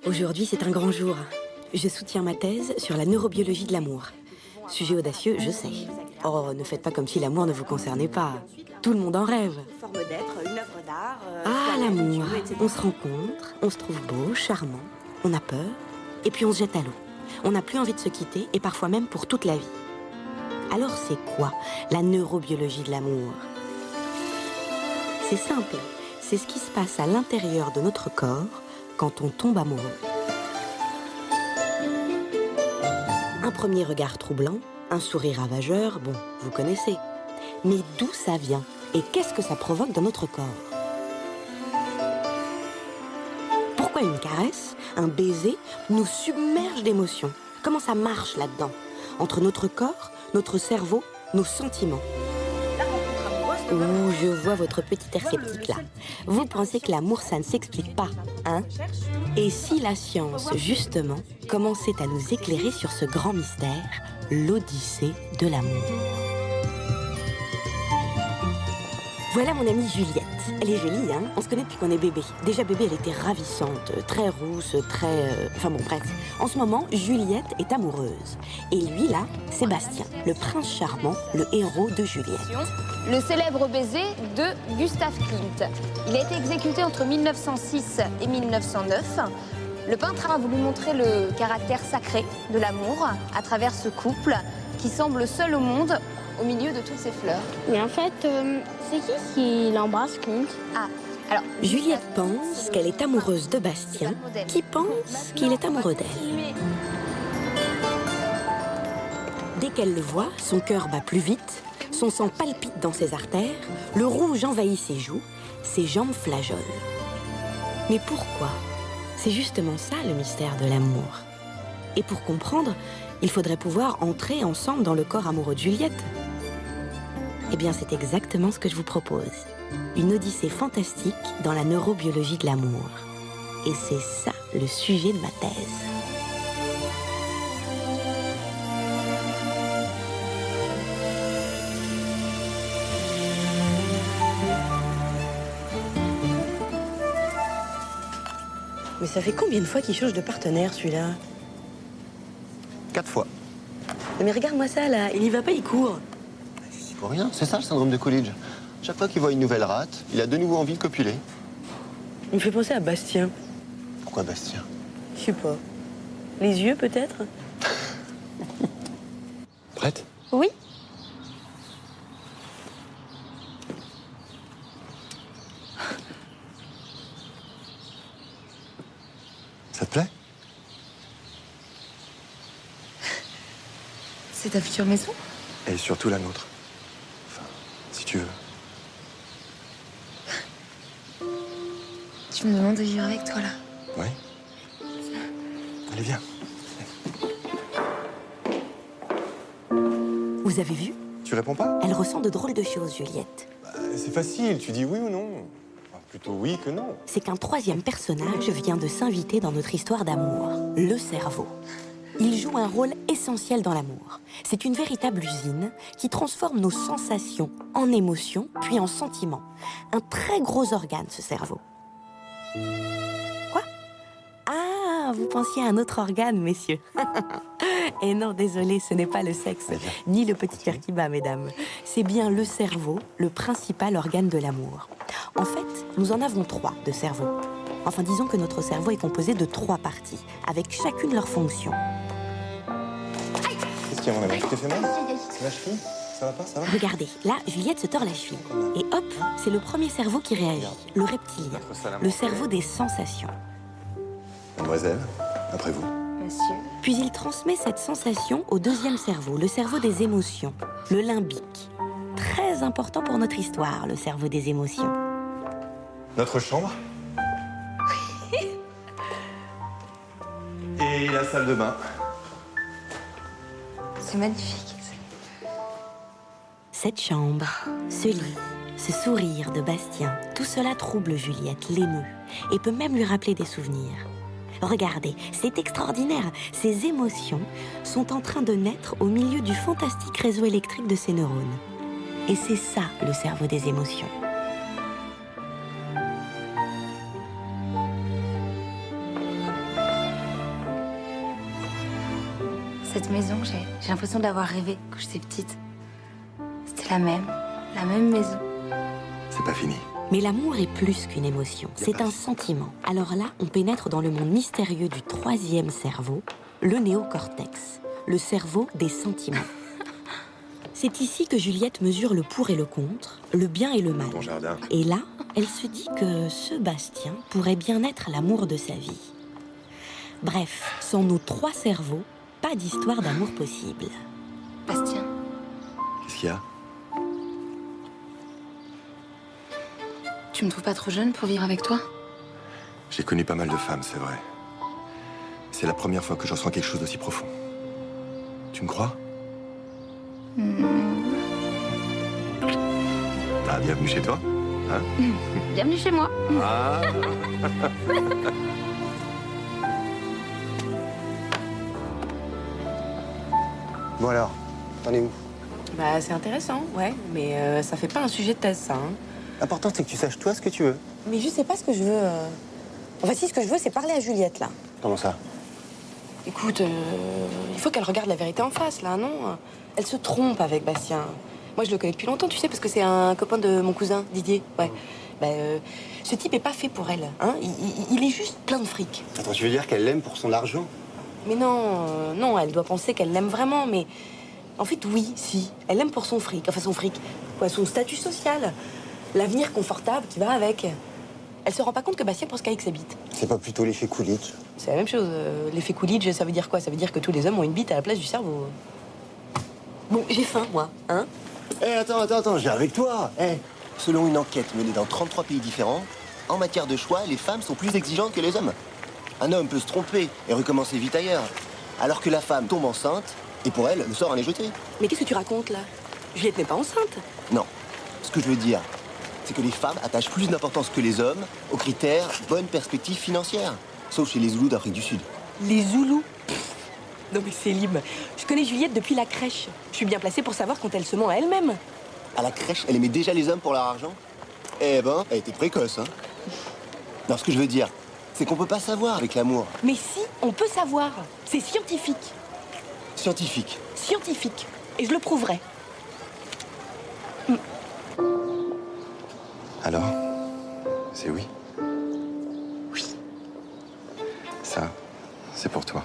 Aujourd'hui, c'est un grand jour. Je soutiens ma thèse sur la neurobiologie de l'amour. Sujet audacieux, je sais. Oh, ne faites pas comme si l'amour ne vous concernait pas. Tout le monde en rêve. Ah, l'amour. On se rencontre, on se trouve beau, charmant, on a peur, et puis on se jette à l'eau. On n'a plus envie de se quitter, et parfois même pour toute la vie. Alors c'est quoi la neurobiologie de l'amour? C'est simple, c'est ce qui se passe à l'intérieur de notre corps quand on tombe amoureux. Un premier regard troublant, un sourire ravageur, bon, vous connaissez. Mais d'où ça vient? Et qu'est-ce que ça provoque dans notre corps? Pourquoi une caresse, un baiser, nous submerge d'émotions? Comment ça marche là-dedans? Entre notre corps, notre cerveau, nos sentiments. Ouh, je vois votre petit air sceptique là. Vous pensez que l'amour, ça ne s'explique pas, hein? Et si la science, justement, commençait à nous éclairer sur ce grand mystère, l'Odyssée de l'amour? Voilà mon amie Juliette. Elle est jolie, hein? On se connaît depuis qu'on est bébé. Déjà bébé, elle était ravissante, très rousse, très... Enfin bon, bref. En ce moment, Juliette est amoureuse. Et lui, là, Sébastien, le prince charmant, le héros de Juliette. Le célèbre baiser de Gustav Klimt. Il a été exécuté entre 1906 et 1909. Le peintre a voulu montrer le caractère sacré de l'amour à travers ce couple qui semble seul au monde au milieu de toutes ces fleurs. Mais en fait, c'est qui l'embrasse, Klimt? Ah, alors... Juliette pense qu'elle est amoureuse de Bastien, qui pense qu'il est amoureux d'elle. Dès qu'elle le voit, son cœur bat plus vite, son sang palpite dans ses artères, le rouge envahit ses joues, ses jambes flageolent. Mais pourquoi? C'est justement ça le mystère de l'amour. Et pour comprendre, il faudrait pouvoir entrer ensemble dans le corps amoureux de Juliette. Eh bien, c'est exactement ce que je vous propose. Une odyssée fantastique dans la neurobiologie de l'amour. Et c'est ça le sujet de ma thèse. Mais ça fait combien de fois qu'il change de partenaire, celui-là? 4 fois. Mais regarde-moi ça, là. Il y va pas, il court. Il faut rien, c'est ça le syndrome de Coolidge. Chaque fois qu'il voit une nouvelle rate, il a de nouveau envie de copuler. Il me fait penser à Bastien. Pourquoi Bastien? Je sais pas. Les yeux, peut-être? Prête? Oui. Ça te plaît? C'est ta future maison? Et surtout la nôtre. Enfin, si tu veux. Tu me demandes de vivre avec toi, là. Oui? Allez, viens. Vous avez vu? Tu réponds pas? Elle ressent de drôles de choses, Juliette. Bah, c'est facile, tu dis oui ou non. Enfin, plutôt oui que non. C'est qu'un troisième personnage vient de s'inviter dans notre histoire d'amour, le cerveau. Il joue un rôle essentiel dans l'amour. C'est une véritable usine qui transforme nos sensations en émotions, puis en sentiments. Un très gros organe, ce cerveau. Quoi? Ah, vous pensiez à un autre organe, messieurs. Et non, désolé, ce n'est pas le sexe, ni le petit cœur qui bat, mesdames. C'est bien le cerveau, le principal organe de l'amour. En fait, nous en avons 3 de cerveau. Enfin, disons que notre cerveau est composé de 3 parties, avec chacune leur fonction. Qu'est-ce qu'il y a, mon ami? Tu t'es fait mal? La cheville? Ça va pas, ça va? Regardez, là, Juliette se tord la cheville. Et hop, c'est le premier cerveau qui réagit, le reptilien, le cerveau des sensations. Mademoiselle, après vous. Monsieur. Puis il transmet cette sensation au deuxième cerveau, le cerveau des émotions, le limbique. Très important pour notre histoire, le cerveau des émotions. Notre chambre. Et la salle de bain. C'est magnifique. Cette chambre, ce lit, ce sourire de Bastien, tout cela trouble Juliette, l'émeut, et peut même lui rappeler des souvenirs. Regardez, c'est extraordinaire. Ces émotions sont en train de naître au milieu du fantastique réseau électrique de ses neurones. Et c'est ça, le cerveau des émotions. Cette maison, j'ai l'impression d'avoir rêvé quand j'étais petite. C'était la même maison. C'est pas fini. Mais l'amour est plus qu'une émotion, c'est un sentiment. Alors là, on pénètre dans le monde mystérieux du troisième cerveau, le néocortex, le cerveau des sentiments. C'est ici que Juliette mesure le pour et le contre, le bien et le mal. Ton jardin. Et là, elle se dit que ce Bastien pourrait bien être l'amour de sa vie. Bref, sans nos trois cerveaux, pas d'histoire d'amour possible. Bastien, Qu'est-ce qu'il y a? tu me trouves pas trop jeune pour vivre avec toi? J'ai connu pas mal de femmes, c'est vrai. C'est la première fois que je ressens quelque chose d'aussi profond. Tu me crois? Ah, bienvenue chez toi. Hein? Bienvenue chez moi. Ah. Bon alors, t'en es où? Bah, c'est intéressant, ouais, mais ça fait pas un sujet de thèse, ça. Hein. L'important, c'est que tu saches toi ce que tu veux. Mais je sais pas ce que je veux. Enfin, si, ce que je veux, c'est parler à Juliette, là. Comment ça? Écoute, il faut qu'elle regarde la vérité en face, là, non? Elle se trompe avec Bastien. Moi, je le connais depuis longtemps, tu sais, parce que c'est un copain de mon cousin, Didier, ouais. Bah, ce type est pas fait pour elle, hein. Il est juste plein de fric. Attends, tu veux dire qu'elle l'aime pour son argent? Mais non, non, elle doit penser qu'elle l'aime vraiment, mais... En fait, oui, si. Elle l'aime pour son fric. Enfin, son fric. Quoi, son statut social. L'avenir confortable qui va avec. Elle se rend pas compte que Bastien pense qu'avec sa bite. C'est pas plutôt l'effet Coolidge? C'est la même chose. L'effet Coolidge, ça veut dire quoi? Ça veut dire que tous les hommes ont une bite à la place du cerveau. Bon, j'ai faim, moi, hein? Eh, attends, j'ai avec toi. Eh, selon une enquête menée dans 33 pays différents, en matière de choix, les femmes sont plus exigeantes que les hommes. Un homme peut se tromper et recommencer vite ailleurs, alors que la femme tombe enceinte, et pour elle, le sort en est jeté. Mais qu'est-ce que tu racontes, là? Juliette n'est pas enceinte. Non. Ce que je veux dire, c'est que les femmes attachent plus d'importance que les hommes aux critères bonne perspective financière. Sauf chez les Zoulous d'Afrique du Sud. Les Zoulous? Non mais Célim, je connais Juliette depuis la crèche. Je suis bien placée pour savoir quand elle se ment à elle-même. À la crèche, elle aimait déjà les hommes pour leur argent? Eh ben, elle était précoce, hein. Non, ce que je veux dire, c'est qu'on peut pas savoir avec l'amour. Mais si, on peut savoir. C'est scientifique. Scientifique. Scientifique. Et je le prouverai. Alors? C'est oui? Oui. Ça, c'est pour toi.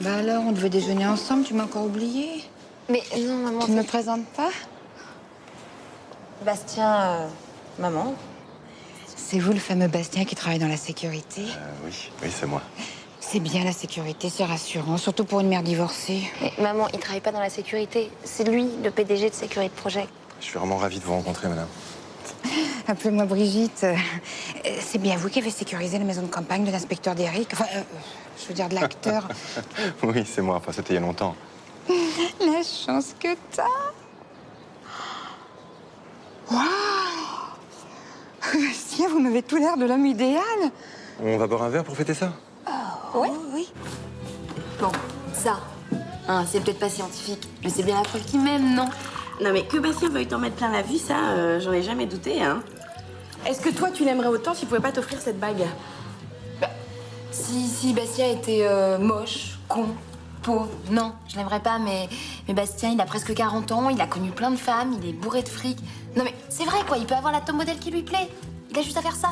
Bah alors, on devait déjeuner ensemble, tu m'as encore oublié. Mais non, maman. Tu ne me présentes pas? Bastien, maman. C'est vous le fameux Bastien qui travaille dans la sécurité? Oui, c'est moi. C'est bien la sécurité, c'est rassurant, surtout pour une mère divorcée. Mais maman, il travaille pas dans la sécurité. C'est lui, le PDG de Sécurité Project. Je suis vraiment ravi de vous rencontrer, madame. Appelez-moi Brigitte. C'est bien vous qui avez sécurisé la maison de campagne de l'inspecteur d'Eric. Enfin, je veux dire de l'acteur. Oui, c'est moi. Enfin, c'était il y a longtemps. La chance que t'as. Waouh! Bastien, vous m'avez tout l'air de l'homme idéal. On va boire un verre pour fêter ça? Oui, oui. Bon, ça, hein, c'est peut-être pas scientifique, mais c'est bien la preuve qu'il m'aime, non? Non mais que Bastien veuille t'en mettre plein la vue, ça, j'en ai jamais douté, hein. Est-ce que toi, tu l'aimerais autant s'il pouvait pas t'offrir cette bague? Bah, si Bastien était moche, con, pauvre, non, je l'aimerais pas, mais Bastien, il a presque 40 ans, il a connu plein de femmes, il est bourré de fric. Non mais c'est vrai, quoi, il peut avoir la top modèle qui lui plaît. Il a juste à faire ça.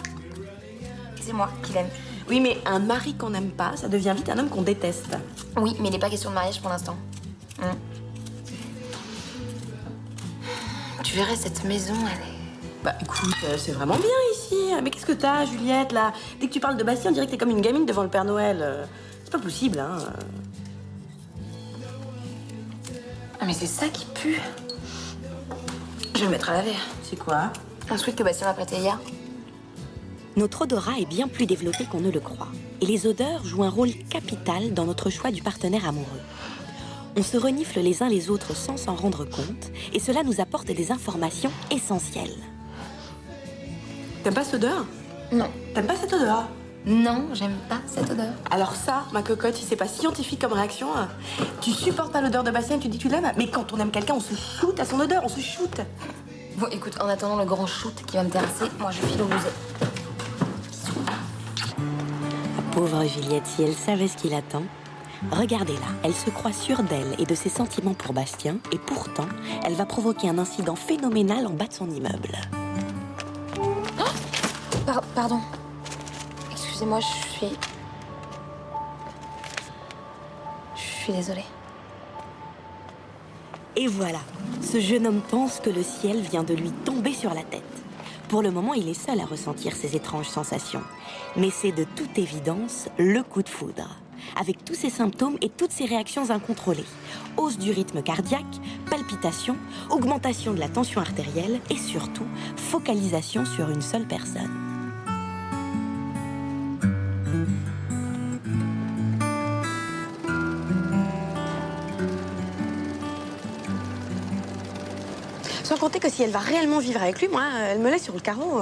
Et c'est moi qui l'aime. Oui, mais un mari qu'on n'aime pas, ça devient vite un homme qu'on déteste. Oui, mais il n'est pas question de mariage pour l'instant. Tu verrais, cette maison, elle est... Bah écoute, c'est vraiment bien ici. Mais qu'est-ce que t'as, Juliette, là? Dès que tu parles de Bastien, on dirait que t'es comme une gamine devant le Père Noël. C'est pas possible, hein. Ah, mais c'est ça qui pue. Je vais me mettre à laver. C'est quoi? Un sweat que Bastien m'a prêté hier. Notre odorat est bien plus développé qu'on ne le croit. Et les odeurs jouent un rôle capital dans notre choix du partenaire amoureux. On se renifle les uns les autres sans s'en rendre compte, et cela nous apporte des informations essentielles. T'aimes pas cette odeur? Non. T'aimes pas cette odeur? Non, j'aime pas cette odeur. Alors ça, ma cocotte, si c'est pas scientifique comme réaction, tu supportes pas l'odeur de Bastien et tu dis que tu l'aimes, mais quand on aime quelqu'un, on se shoot à son odeur, on se shoot. Bon, écoute, en attendant le grand shoot qui va me terrasser, moi je file au musée. Pauvre Juliette, si elle savait ce qui l'attend. Regardez-la, elle se croit sûre d'elle et de ses sentiments pour Bastien, et pourtant, elle va provoquer un incident phénoménal en bas de son immeuble. Pardon. Excusez-moi, je suis désolée. Et voilà, ce jeune homme pense que le ciel vient de lui tomber sur la tête. Pour le moment, il est seul à ressentir ces étranges sensations. Mais c'est de toute évidence le coup de foudre. Avec tous ses symptômes et toutes ses réactions incontrôlées. Hausse du rythme cardiaque, palpitations, augmentation de la tension artérielle et surtout, focalisation sur une seule personne. Sans compter que si elle va réellement vivre avec lui, moi, elle me laisse sur le carreau.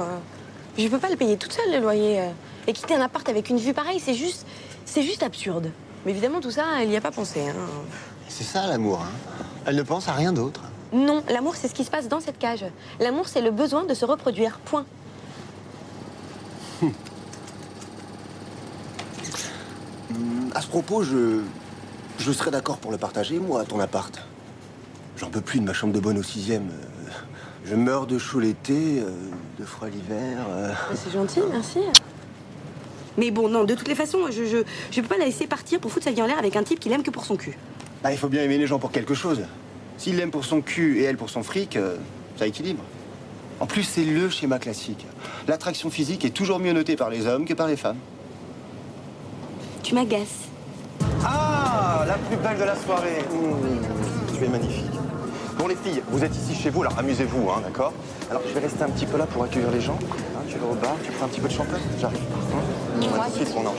Je peux pas le payer toute seule, le loyer. Et quitter un appart avec une vue pareille, c'est juste absurde. Mais évidemment, tout ça, elle n'y a pas pensé. Hein. C'est ça l'amour, hein. Elle ne pense à rien d'autre. Non, l'amour, c'est ce qui se passe dans cette cage. L'amour, c'est le besoin de se reproduire. Point. À ce propos, je serais d'accord pour le partager, moi, ton appart. J'en peux plus de ma chambre de bonne au 6e. Je meurs de chaud l'été, de froid l'hiver. C'est gentil, merci. Mais bon, non, de toutes les façons, je peux pas la laisser partir pour foutre sa vie en l'air avec un type qui l'aime que pour son cul. Bah, il faut bien aimer les gens pour quelque chose. S'il l'aime pour son cul et elle pour son fric, ça équilibre. En plus, c'est le schéma classique. L'attraction physique est toujours mieux notée par les hommes que par les femmes. Tu m'agaces. Ah, la plus belle de la soirée. Tu es magnifique. Bon, les filles, vous êtes ici chez vous, alors amusez-vous, hein, d'accord? Alors, je vais rester un petit peu là pour accueillir les gens. Hein, tu vas au bar, tu prends un petit peu de champagne. J'arrive. Tout de suite, mon ange.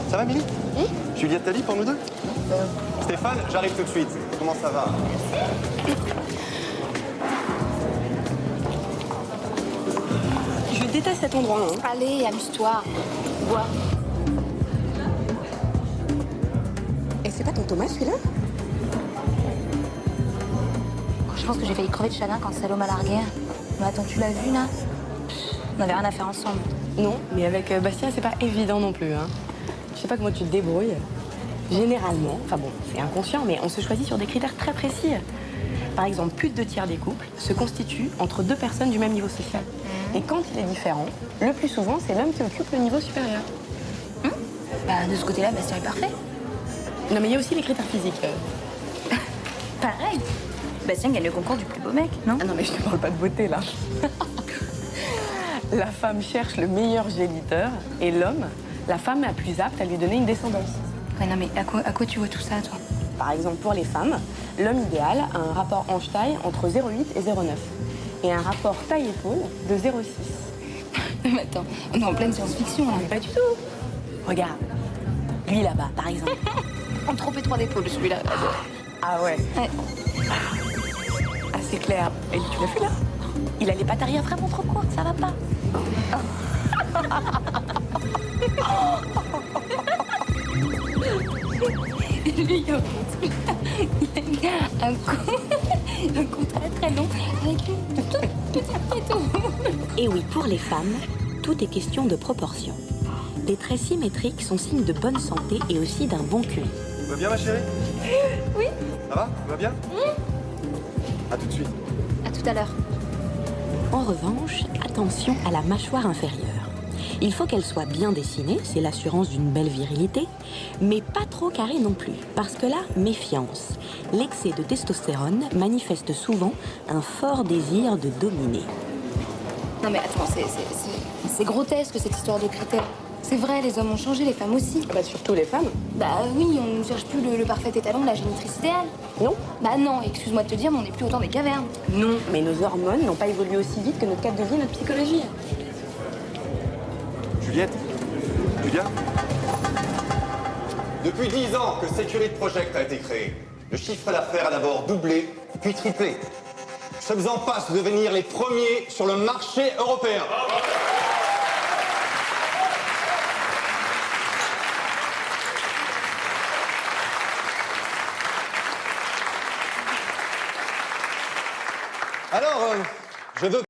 Ça va, Milly? Oui. Juliette, t'as dit pour nous deux? Stéphane, j'arrive tout de suite. Comment ça va? Je déteste cet endroit. Hein. Allez, amuse-toi. Bois. Et c'est pas ton Thomas, celui-là? Je pense que j'ai failli crever de chagrin quand Salom m'a largué. Mais attends, tu l'as vu, là? On n'avait rien à faire ensemble. Non, mais avec Bastien, c'est pas évident non plus. Hein. Je sais pas comment tu te débrouilles. Généralement, enfin bon, c'est inconscient, mais on se choisit sur des critères très précis. Par exemple, plus de 2/3 des couples se constituent entre deux personnes du même niveau social. Et quand il est différent, le plus souvent, c'est l'homme qui occupe le niveau supérieur. Bah, de ce côté-là, Bastien est parfait. Non, mais il y a aussi les critères physiques. Pareil. Bastien gagne le concours du plus beau mec, non? Ah non, mais je ne parle pas de beauté, là. La femme cherche le meilleur géniteur et l'homme, la femme la plus apte à lui donner une descendance. Ouais, non, mais à quoi tu vois tout ça, toi? Par exemple, pour les femmes, l'homme idéal a un rapport hanche-taille entre 0,8 et 0,9. Et un rapport taille-épaule de 0,6. Mais attends, on est en pleine science-fiction, là. Mais pas du tout. Regarde, lui là-bas, par exemple. En trop étroit d'épaule, celui-là. Ah ouais. Ouais. Ah, c'est clair. Et tu l'as vu, là? Il a les pattes arrière vraiment trop courtes, ça va pas. Lui, il a un cou très très long avec une toute petite tête. Et oui, pour les femmes, tout est question de proportion. Des traits symétriques sont signes de bonne santé et aussi d'un bon QI. Tu vas bien, ma chérie? Oui. Ça va? Tu vas bien? À tout de suite. À tout à l'heure. En revanche, attention à la mâchoire inférieure. Il faut qu'elle soit bien dessinée, c'est l'assurance d'une belle virilité, mais pas trop carrée non plus, parce que là, méfiance. L'excès de testostérone manifeste souvent un fort désir de dominer. Non mais attends, c'est grotesque cette histoire de critères. C'est vrai, les hommes ont changé, les femmes aussi. Bah, surtout les femmes. Bah oui, on ne cherche plus le parfait étalon de la génitrice idéale. Non. Bah non, excuse-moi de te dire, mais on n'est plus autant des cavernes. Non, mais nos hormones n'ont pas évolué aussi vite que notre cadre de vie et notre psychologie. Juliette? Julia? Depuis 10 ans que Security Project a été créé, le chiffre d'affaires a d'abord doublé, puis triplé. Nous sommes en passe de devenir les premiers sur le marché européen. Alors, je veux